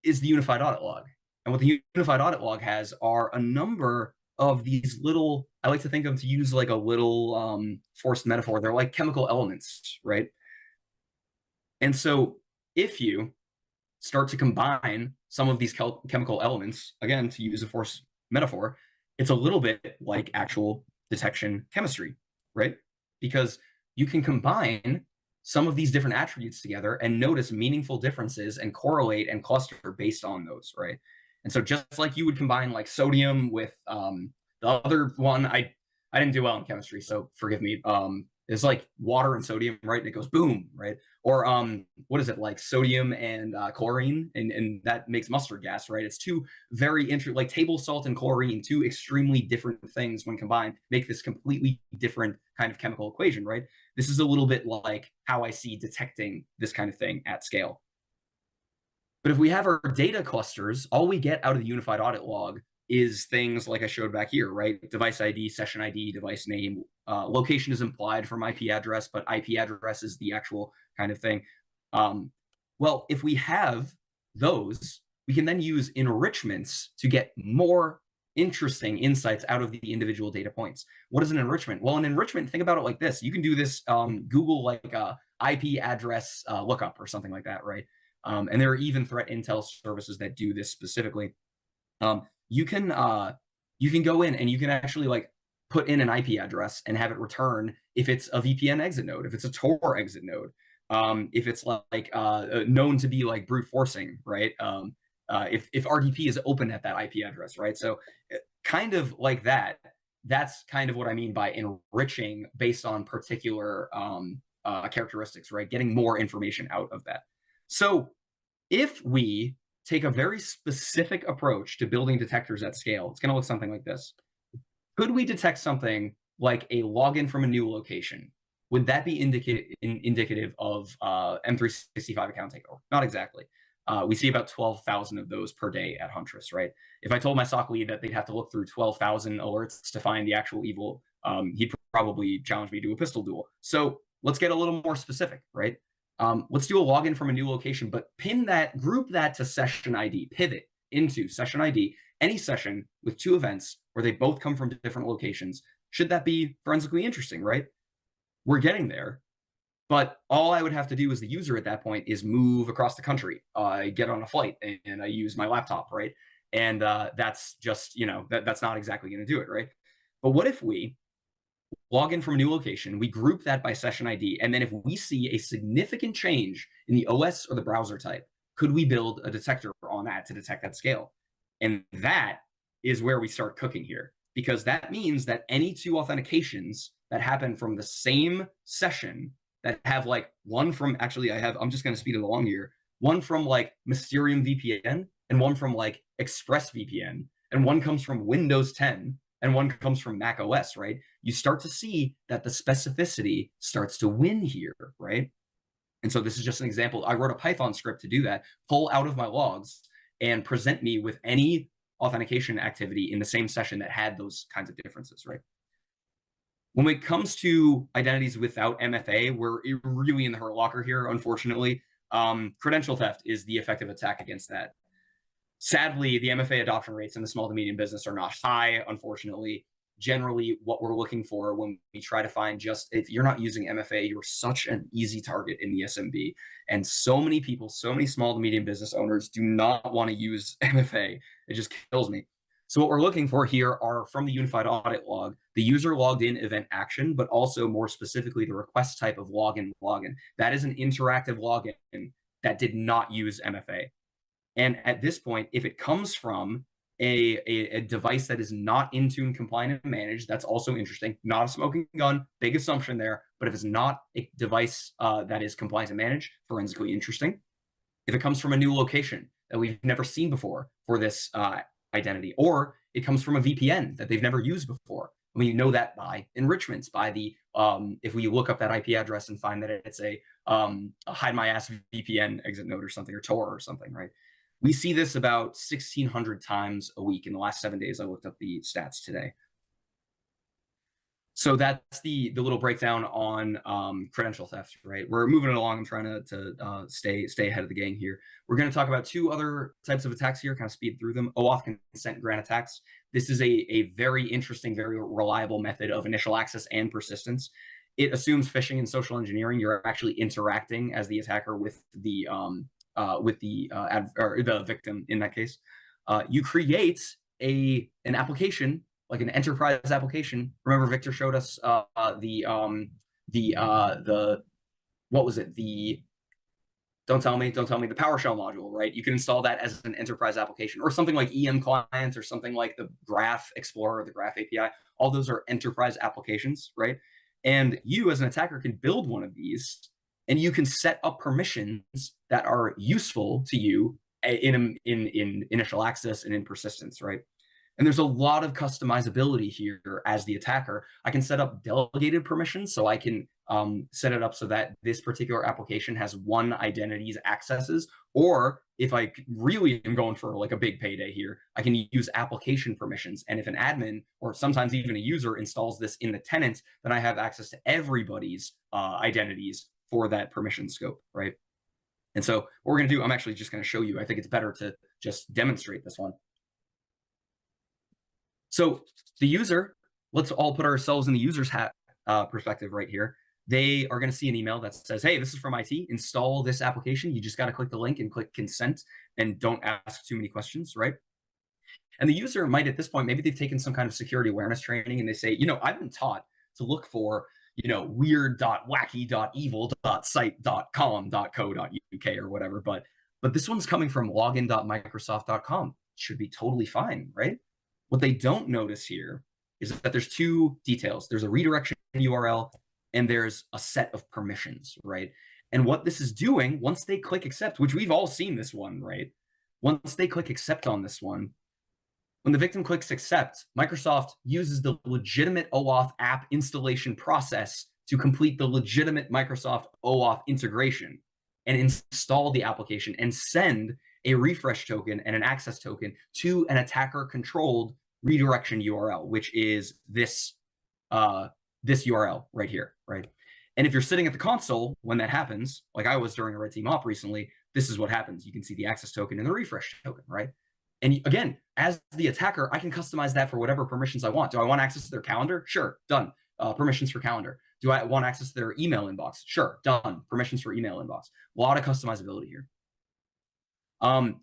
is the unified audit log. And what the unified audit log has are a number of these little, I like to think of, to use like a little forced metaphor, they're like chemical elements, right? And so if you start to combine some of these chemical elements, again, to use a forced metaphor, it's a little bit like actual detection chemistry, right? Because you can combine some of these different attributes together and notice meaningful differences and correlate and cluster based on those, right? And so just like you would combine like sodium with the other one, I didn't do well in chemistry, so forgive me. It's like water and sodium, right? And it goes boom, right? Or what is it, like sodium and chlorine, and that makes mustard gas, right? It's two very like table salt and chlorine, two extremely different things when combined make this completely different kind of chemical equation, right? This is a little bit like how I see detecting this kind of thing at scale. But if we have our data clusters, all we get out of the unified audit log is things like I showed back here, right? Device ID, session ID, device name, location is implied from IP address, but IP address is the actual kind of thing. Well, if we have those, we can then use enrichments to get more interesting insights out of the individual data points. What is an enrichment? Well, an enrichment, think about it like this. You can do this, Google like IP address lookup or something like that, right? And there are even threat intel services that do this specifically. You can go in and you can actually like put in an IP address and have it return if it's a VPN exit node, if it's a Tor exit node, if it's like known to be like brute forcing, right? If RDP is open at that IP address, right? So kind of like that. That's kind of what I mean by enriching based on particular characteristics, right? Getting more information out of that. So if we take a very specific approach to building detectors at scale, it's going to look something like this. Could we detect something like a login from a new location, would that be indicative of M365 account takeover? Not exactly. We see about 12,000 of those per day at Huntress, right? If I told my SOC lead that they'd have to look through 12,000 alerts to find the actual evil, he'd probably challenge me to a pistol duel. So let's get a little more specific, right? Let's do a login from a new location, but group that to session ID, pivot into session ID, any session with two events where they both come from different locations. Should that be forensically interesting, right? We're getting there. But all I would have to do as the user at that point is move across the country. I get on a flight and I use my laptop, right? And that's just, that's not exactly going to do it, right? But what if we log in from a new location, we group that by session ID, and then if we see a significant change in the OS or the browser type, could we build a detector on that to detect that scale? And that is where we start cooking here, because that means that any two authentications that happen from the same session that have like one from, actually I'm just going to speed it along here, one from like Mysterium VPN and one from like ExpressVPN, and one comes from Windows 10 and one comes from Mac OS, right? You start to see that the specificity starts to win here, right? And so this is just an example. I wrote a Python script to do that, pull out of my logs and present me with any authentication activity in the same session that had those kinds of differences, right? When it comes to identities without MFA, we're really in the hurt locker here, unfortunately. Credential theft is the effective attack against that. Sadly, the MFA adoption rates in the small to medium business are not high, unfortunately. Generally, what we're looking for when we try to find if you're not using MFA, you're such an easy target in the SMB. And so many people, so many small to medium business owners do not want to use MFA. It just kills me. So what we're looking for here are from the unified audit log, the user logged in event action, but also more specifically the request type of login. That is an interactive login that did not use MFA. And at this point, if it comes from a device that is not Intune compliant and managed, that's also interesting. Not a smoking gun, big assumption there. But if it's not a device that is compliant and managed, forensically interesting. If it comes from a new location that we've never seen before for this identity, or it comes from a VPN that they've never used before. I mean, you know that by enrichments, by the if we look up that IP address and find that it's a hide my ass VPN exit node or something, or Tor or something, right? We see this about 1,600 times a week in the last 7 days. I looked up the stats today. So that's the little breakdown on credential theft, right? We're moving it along. I'm trying to stay ahead of the game here. We're going to talk about two other types of attacks here, kind of speed through them. OAuth consent grant attacks. This is a very interesting, very reliable method of initial access and persistence. It assumes phishing and social engineering. You're actually interacting as the attacker with the victim in that case. You create an application, like an enterprise application. Remember, Victor showed us what was it? Don't tell me, the PowerShell module, right? You can install that as an enterprise application, or something like EM Client, or something like the Graph Explorer, the Graph API. All those are enterprise applications, right? And you, as an attacker, can build one of these, and you can set up permissions that are useful to you in initial access and in persistence, right? And there's a lot of customizability here as the attacker. I can set up delegated permissions, so I can set it up so that this particular application has one identity's accesses. Or if I really am going for like a big payday here, I can use application permissions. And if an admin, or sometimes even a user, installs this in the tenant, then I have access to everybody's identities for that permission scope, right? And so what we're going to do, I'm actually just going to show you. I think it's better to just demonstrate this one. So the user, let's all put ourselves in the user's hat perspective right here. They are going to see an email that says, hey, this is from IT. Install this application. You just got to click the link and click consent, and don't ask too many questions, right? And the user might, at this point, maybe they've taken some kind of security awareness training, and they say, I've been taught to look for, weird.wacky.evil.site.com.co.uk or whatever, but this one's coming from login.microsoft.com. Should be totally fine, right? What they don't notice here is that there's two details. There's a redirection URL, and there's a set of permissions, right? And what this is doing, once they click accept, which we've all seen this one, right? Once they click accept on this one, When the victim clicks accept, Microsoft uses the legitimate OAuth app installation process to complete the legitimate Microsoft OAuth integration and install the application and send a refresh token and an access token to an attacker controlled redirection URL, which is this URL right here, right? And if you're sitting at the console when that happens, like I was during a red team op recently, this is what happens. You can see the access token and the refresh token, right? And again, as the attacker, I can customize that for whatever permissions I want. Do I want access to their calendar? Sure, done. Permissions for calendar. Do I want access to their email inbox? Sure, done. Permissions for email inbox. A lot of customizability here.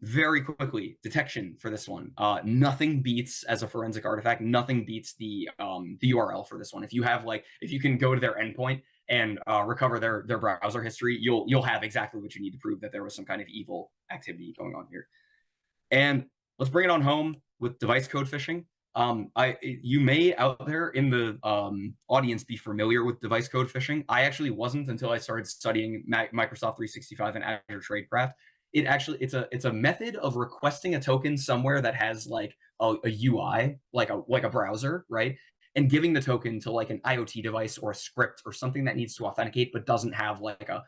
Very quickly, detection for this one. Nothing beats, as a forensic artifact, nothing beats the URL for this one. If you have if you can go to their endpoint and recover their browser history, you'll have exactly what you need to prove that there was some kind of evil activity going on here. And let's bring it on home with device code phishing. You may out there in the audience be familiar with device code phishing. I actually wasn't until I started studying Microsoft 365 and Azure Tradecraft. It's a method of requesting a token somewhere that has like a UI, like a browser, right? And giving the token to like an IoT device or a script or something that needs to authenticate but doesn't have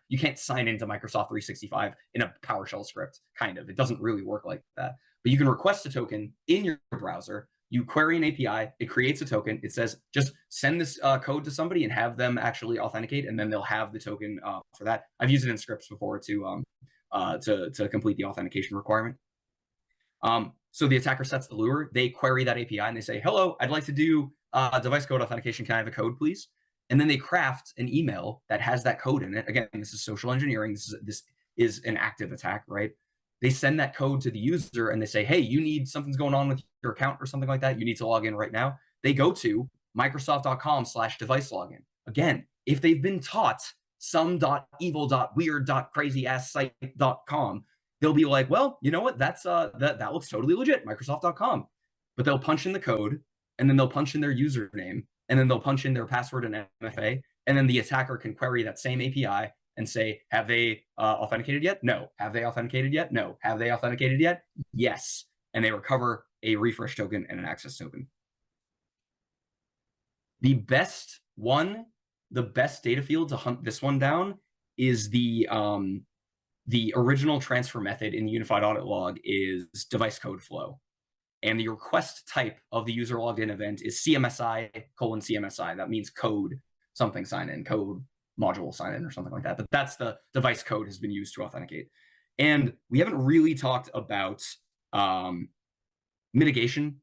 you can't sign into Microsoft 365 in a PowerShell script, kind of. It doesn't really work like that. But you can request a token in your browser. You query an API, it creates a token. It says, just send this code to somebody and have them actually authenticate, and then they'll have the token for that. I've used it in scripts before to complete the authentication requirement. So the attacker sets the lure. They query that API and they say, hello, I'd like to do device code authentication. Can I have a code, please? And then they craft an email that has that code in it. Again, this is social engineering. This is an active attack, right? They send that code to the user and they say, hey, you need something's going on with your account or something like that. You need to log in right now. They go to Microsoft.com/device login. Again, if they've been taught some.evil.weird.crazy-ass-site.com, they'll be like, well, you know what? That looks totally legit, Microsoft.com. But they'll punch in the code, and then they'll punch in their username, and then they'll punch in their password and MFA, and then the attacker can query that same API and say, have they authenticated yet? No. Have they authenticated yet? No. Have they authenticated yet? Yes. And they recover a refresh token and an access token. The best data field to hunt this one down is the original transfer method in the unified audit log is device code flow. And the request type of the user logged in event is CMSI:CMSI. That means code something sign in, code module sign in or something like that. But that's the device code has been used to authenticate. And we haven't really talked about mitigation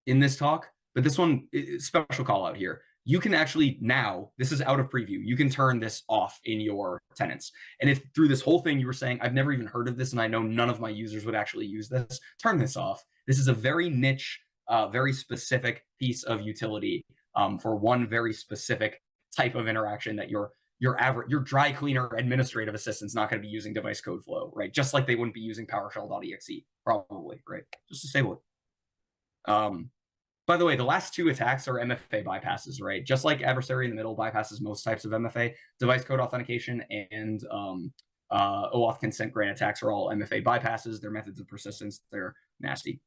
in this talk, but this one is special call out here. You can actually now, this is out of preview, you can turn this off in your tenants. And if through this whole thing you were saying, I've never even heard of this and I know none of my users would actually use this, turn this off. This is a very niche, very specific piece of utility for one very specific type of interaction that your dry cleaner administrative assistant's not going to be using device code flow, right? Just like they wouldn't be using PowerShell.exe, probably, right? Just disable it. By the way, the last two attacks are MFA bypasses, right? Just like adversary in the middle bypasses most types of MFA, device code authentication and OAuth consent grant attacks are all MFA bypasses. They're methods of persistence. They're nasty.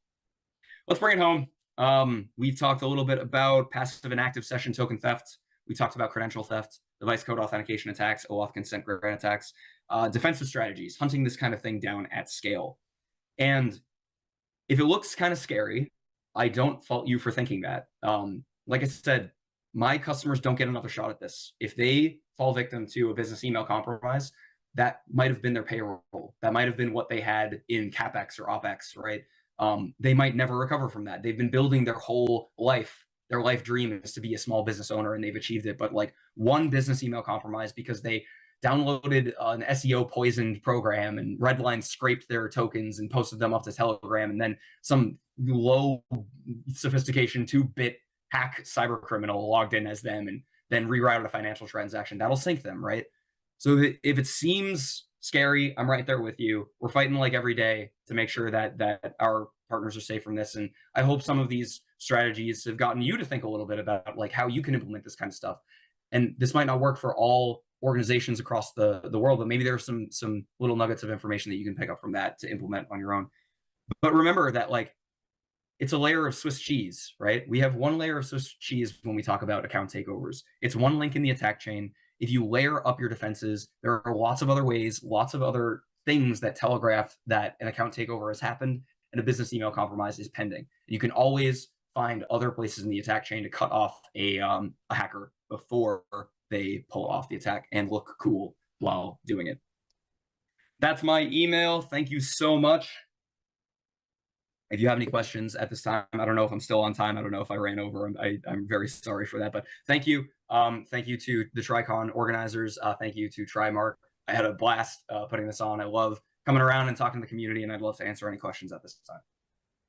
Let's bring it home. We've talked a little bit about passive and active session token theft. We talked about credential theft, device code authentication attacks, OAuth consent grant attacks, defensive strategies, hunting this kind of thing down at scale. And if it looks kind of scary, I don't fault you for thinking that. Like I said, my customers don't get another shot at this. If they fall victim to a business email compromise, that might have been their payroll. That might have been what they had in CapEx or OpEx, right? They might never recover from that. They've been building their whole life. Their life dream is to be a small business owner, and they've achieved it. But like one business email compromise because they downloaded an SEO poisoned program and Redline scraped their tokens and posted them up to Telegram, and then some low sophistication 2-bit hack cyber criminal logged in as them and then rerouted a financial transaction. That'll sink them, right? So if it seems scary, I'm right there with you. We're fighting like every day to make sure that our partners are safe from this. And I hope some of these strategies have gotten you to think a little bit about like how you can implement this kind of stuff. And this might not work for all organizations across the world, but maybe there's some little nuggets of information that you can pick up from that to implement on your own. But remember that like it's a layer of Swiss cheese, right? We have one layer of Swiss cheese when we talk about account takeovers. It's one link in the attack chain. If you layer up your defenses, there are lots of other ways, lots of other things that telegraph that an account takeover has happened and a business email compromise is pending. You can always find other places in the attack chain to cut off a hacker before they pull off the attack and look cool while doing it. That's my email. Thank you so much. If you have any questions at this time, I don't know if I'm still on time. I don't know if I ran over. I'm very sorry for that, but thank you. Thank you to the TRICON organizers. Thank you to TriMark. I had a blast putting this on. I love coming around and talking to the community, and I'd love to answer any questions at this time.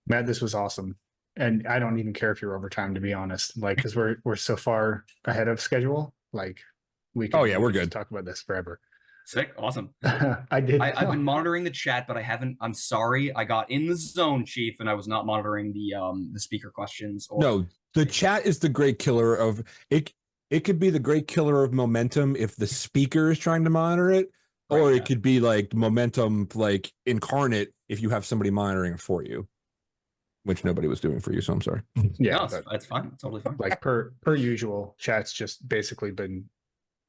Matt, this was awesome. And I don't even care if you're over time, to be honest, like, because we're so far ahead of schedule. Like, we can, we're good. Talk about this forever. Sick. Awesome. I've been monitoring the chat, but I haven't. I'm sorry. I got in the zone, Chief, and I was not monitoring the speaker questions. No, the chat is the great killer of it. It could be the great killer of momentum if the speaker is trying to monitor it, or it could be like momentum, like incarnate, if you have somebody monitoring it for you, which nobody was doing for you. So I'm sorry. Yeah, no, that's fine. Totally fine. Like per usual, chat's just basically been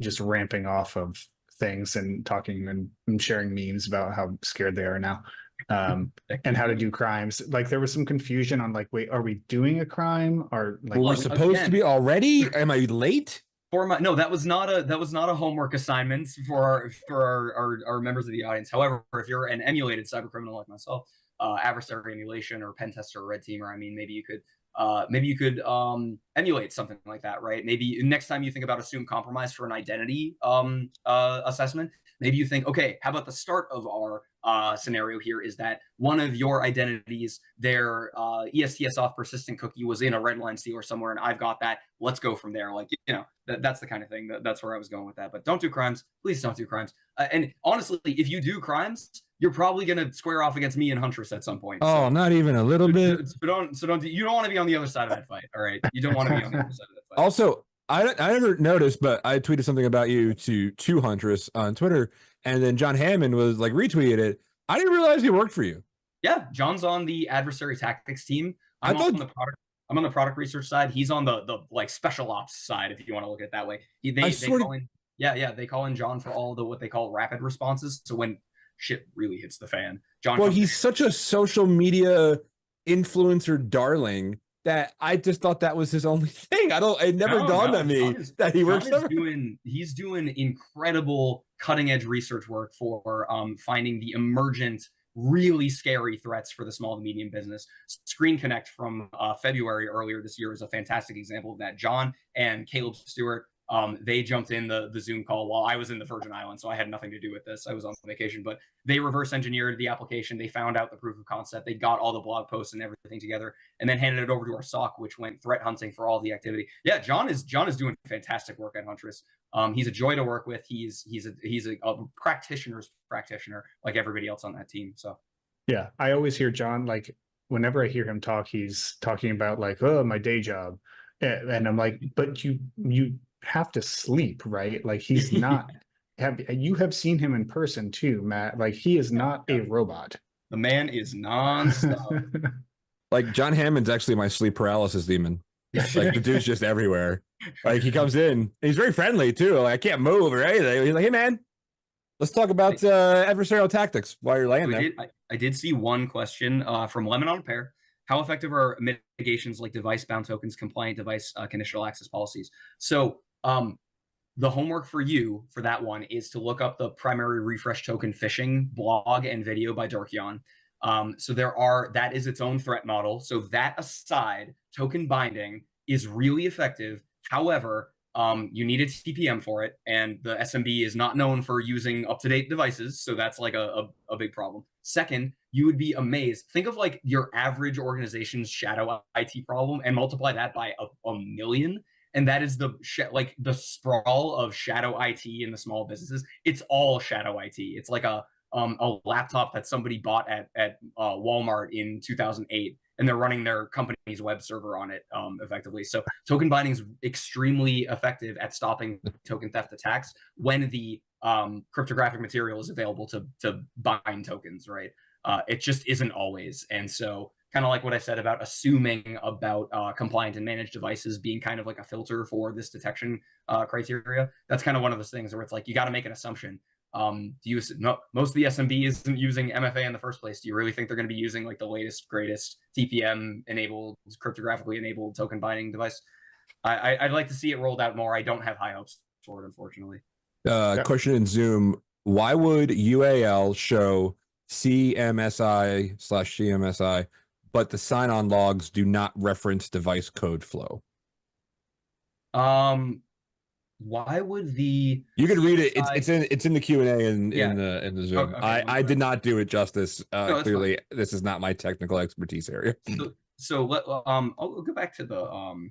just ramping off of things and talking and sharing memes about how scared they are now, and how to do crimes. Like, there was some confusion on, like, wait, are we doing a crime, or like, we're supposed to be already? Am I late? No, that was not a homework assignment for our members of the audience. However, if you're an emulated cybercriminal like myself, adversary emulation or pen tester or red teamer, I mean, maybe you could emulate something like that, right? Maybe next time you think about assumed compromise for an identity assessment, maybe you think, okay, how about the start of our scenario here is that one of your identities, their ESTS off persistent cookie was in a redline stealer somewhere, and I've got that. Let's go from there. Like, you know, that's the kind of thing. That's where I was going with that. But don't do crimes. Please don't do crimes. And honestly, if you do crimes, you're probably going to square off against me and Huntress at some point. Oh, so, not even a little bit. You don't want to be on the other side of that fight. All right. You don't want to be on the other side of that fight. Also, I never noticed, but I tweeted something about you to Huntress on Twitter, and then John Hammond was like retweeted it. I didn't realize he worked for you. Yeah. John's on the adversary tactics team. I'm on the product research side. He's on the like special ops side, if you want to look at it that way. They call in John for all the what they call rapid responses. So when shit really hits the fan, John. Well, he's such a social media influencer darling that I just thought that was his only thing. It never dawned on me that he works. He's doing incredible cutting edge research work for finding the emergent, really scary threats for the small to medium business. Screen Connect from February earlier this year is a fantastic example of that. John and Caleb Stewart, they jumped in the Zoom call while I was in the Virgin Islands, so I had nothing to do with this. I was on vacation, but they reverse engineered the application. They found out the proof of concept. They got all the blog posts and everything together, and then handed it over to our SOC, which went threat hunting for all the activity. Yeah, John is doing fantastic work at Huntress. He's a joy to work with. He's a practitioner's practitioner, like everybody else on that team. So yeah, I always hear John, like, whenever I hear him talk, he's talking about like, oh, my day job, and I'm like, but you have to sleep, right? Like, he's not you have seen him in person too, Matt. Like, he is not a robot. The man is nonstop. Like, John Hammond's actually my sleep paralysis demon. Like, the dude's just everywhere. Like, he comes in, he's very friendly too. Like, I can't move or anything. He's like, hey man, let's talk about adversarial tactics while you're laying there. I did see one question from Lemon on a Pair. How effective are mitigations like device-bound tokens, compliant device conditional access policies? So the homework for you for that one is to look up the primary refresh token phishing blog and video by Dorkion. So that is its own threat model. So that aside, token binding is really effective. However, you need a TPM for it, and the SMB is not known for using up-to-date devices, so that's like a big problem. Second, you would be amazed. Think of like your average organization's shadow IT problem and multiply that by a million, and that is the sprawl of shadow IT in the small businesses. It's all shadow IT. It's like a laptop that somebody bought at Walmart in 2008, and they're running their company's web server on it effectively. So token binding is extremely effective at stopping token theft attacks when the cryptographic material is available to bind tokens, right? It just isn't always. And so kind of like what I said about assuming about compliant and managed devices being kind of like a filter for this detection criteria. That's kind of one of those things where it's like you got to make an assumption. Most of the SMB isn't using MFA in the first place. Do you really think they're going to be using like the latest, greatest TPM enabled, cryptographically enabled token binding device? I'd like to see it rolled out more. I don't have high hopes for it, unfortunately. Question in Zoom: why would UAL show CMSI/CMSI, but the sign-on logs do not reference device code flow? Why would the You can read it. CSI It's in the Q&A in Yeah. the Zoom. Okay, let me I go did back. not do it justice. No, that's Clearly, this is not my technical expertise area. I'll go back to the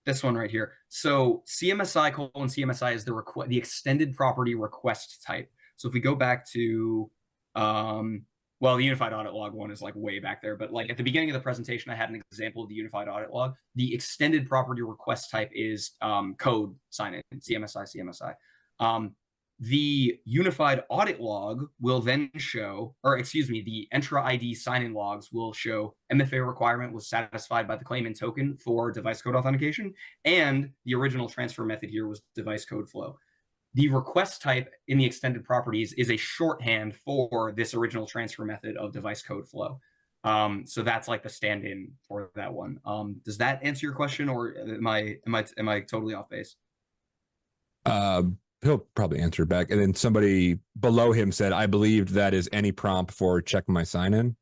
this one right here. So CMSI is the extended property request type. So if we go back to well, the unified audit log one is like way back there, but like at the beginning of the presentation, I had an example of the unified audit log. The extended property request type is code sign in, CMSI. The unified audit log will then show, or excuse me, the Entra ID sign-in logs will show MFA requirement was satisfied by the claimant token for device code authentication, and the original transfer method here was device code flow. The request type in the extended properties is a shorthand for this original transfer method of device code flow. So that's like the stand-in for that one. Does that answer your question, or am I totally off base? He'll probably answer back. And then somebody below him said, "I believed that is any prompt for check my sign-in."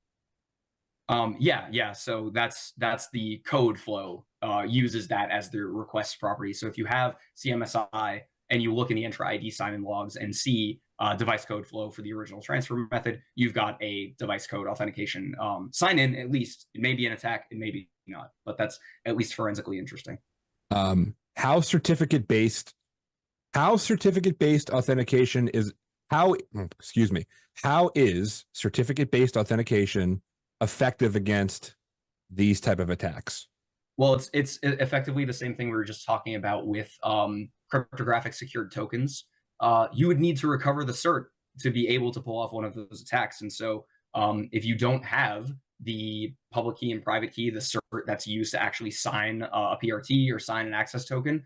Yeah. So that's the code flow uses that as the request property. So if you have CMSI and you look in the Entra ID sign-in logs and see device code flow for the original transfer method, you've got a device code authentication sign-in. At least it may be an attack, it may be not, but that's at least forensically interesting. How certificate-based authentication is how is certificate-based authentication effective against these type of attacks? Well, it's effectively the same thing we were just talking about with cryptographic secured tokens. You would need to recover the cert to be able to pull off one of those attacks. And so if you don't have the public key and private key, the cert that's used to actually sign a PRT or sign an access token,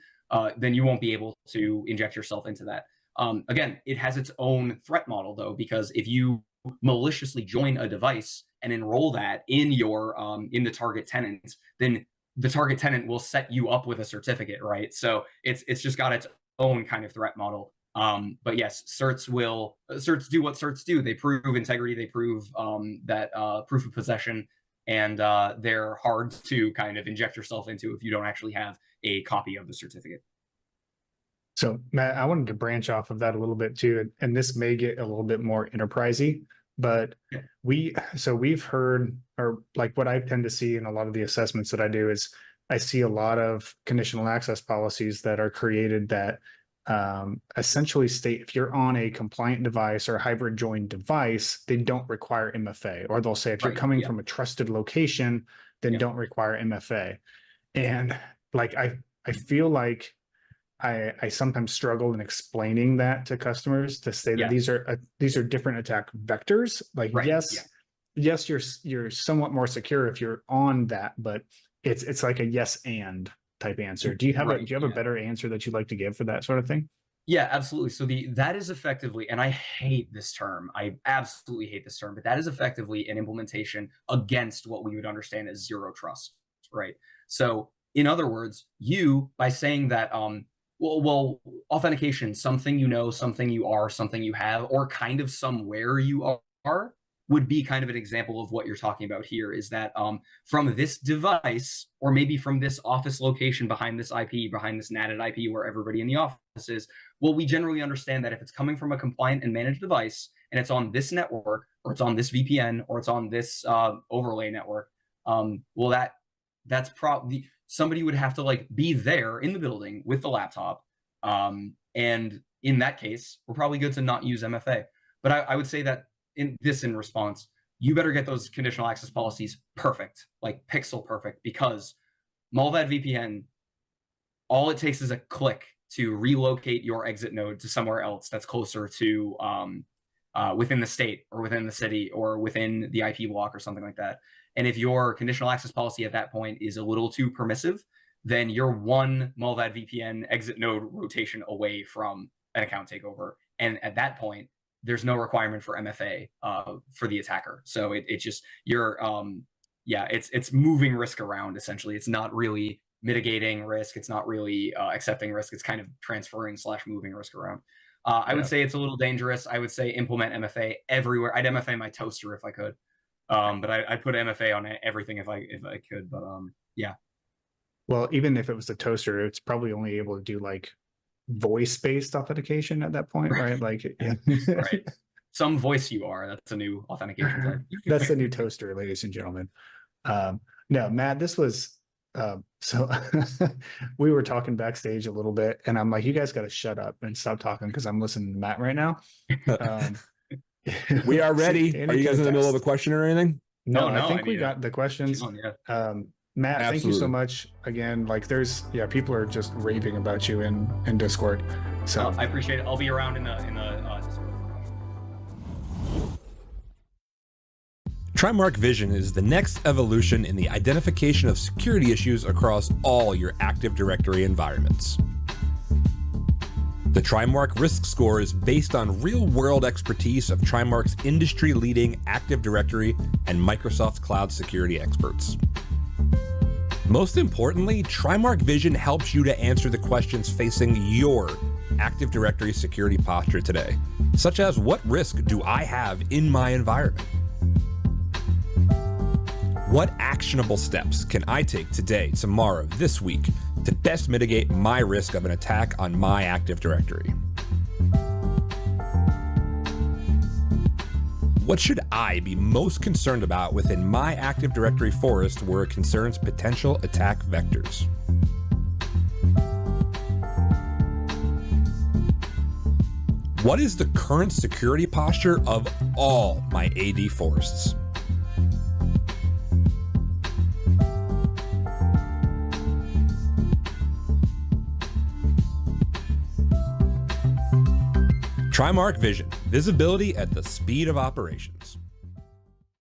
then you won't be able to inject yourself into that. Again, it has its own threat model, though, because if you maliciously join a device and enroll that in your in the target tenant, then the target tenant will set you up with a certificate, right? So it's just got its own kind of threat model. But yes, certs do what certs do. They prove integrity. They prove that proof of possession, and they're hard to kind of inject yourself into if you don't actually have a copy of the certificate. So Matt, I wanted to branch off of that a little bit too, and this may get a little bit more enterprisey, but we've heard, or like what I tend to see in a lot of the assessments that I do is I see a lot of conditional access policies that are created that essentially state if you're on a compliant device or a hybrid joined device, they don't require MFA, or they'll say if you're coming from a trusted location, then don't require MFA. And like I feel like I sometimes struggle in explaining that to customers, to say that these are different attack vectors. Like yes, you're somewhat more secure if you're on that, but it's like a yes and type answer. Do you have a better answer that you'd like to give for that sort of thing? Yeah, absolutely. So that is effectively, and I hate this term. I absolutely hate this term, but that is effectively an implementation against what we would understand as zero trust, right? So in other words, you, by saying that well, authentication, something you know, something you are, something you have, or kind of somewhere you are, would be kind of an example of what you're talking about here, is that from this device, or maybe from this office location behind this IP, behind this NATed IP where everybody in the office is, well, we generally understand that if it's coming from a compliant and managed device, and it's on this network, or it's on this VPN, or it's on this overlay network, well, that's probably somebody would have to like be there in the building with the laptop. And in that case, we're probably good to not use MFA. But I would say that in response, you better get those conditional access policies perfect, like pixel perfect, because Malvad VPN, all it takes is a click to relocate your exit node to somewhere else that's closer to within the state or within the city or within the IP block or something like that. And if your conditional access policy at that point is a little too permissive, then you're one Mullvad VPN exit node rotation away from an account takeover. And at that point, there's no requirement for MFA for the attacker. So it just, you're, it's moving risk around, essentially. It's not really mitigating risk. It's not really accepting risk. It's kind of transferring / moving risk around. I would say it's a little dangerous. I would say implement MFA everywhere. I'd MFA my toaster if I could. But I'd put MFA on everything if I could. But yeah. Well, even if it was a toaster, it's probably only able to do like voice-based authentication at that point, right? Like, yeah. Right. Some voice UR. That's a new authentication type. That's the new toaster, ladies and gentlemen. No, Matt, this was so we were talking backstage a little bit, and I'm like, you guys got to shut up and stop talking because I'm listening to Matt right now. We are ready. Are you guys in the middle of a question or anything? No, I think we got the questions. Matt, Absolutely. thank you so much again. Like, people are just raving about you in Discord. So I appreciate it. I'll be around in the Discord. TriMark Vision is the next evolution in the identification of security issues across all your Active Directory environments. The TriMark Risk Score is based on real-world expertise of TriMark's industry-leading Active Directory and Microsoft Cloud security experts. Most importantly, TriMark Vision helps you to answer the questions facing your Active Directory security posture today, such as what risk do I have in my environment? What actionable steps can I take today, tomorrow, this week to best mitigate my risk of an attack on my Active Directory? What should I be most concerned about within my Active Directory forest where it concerns potential attack vectors? What is the current security posture of all my AD forests? TriMark Vision, visibility at the speed of operations.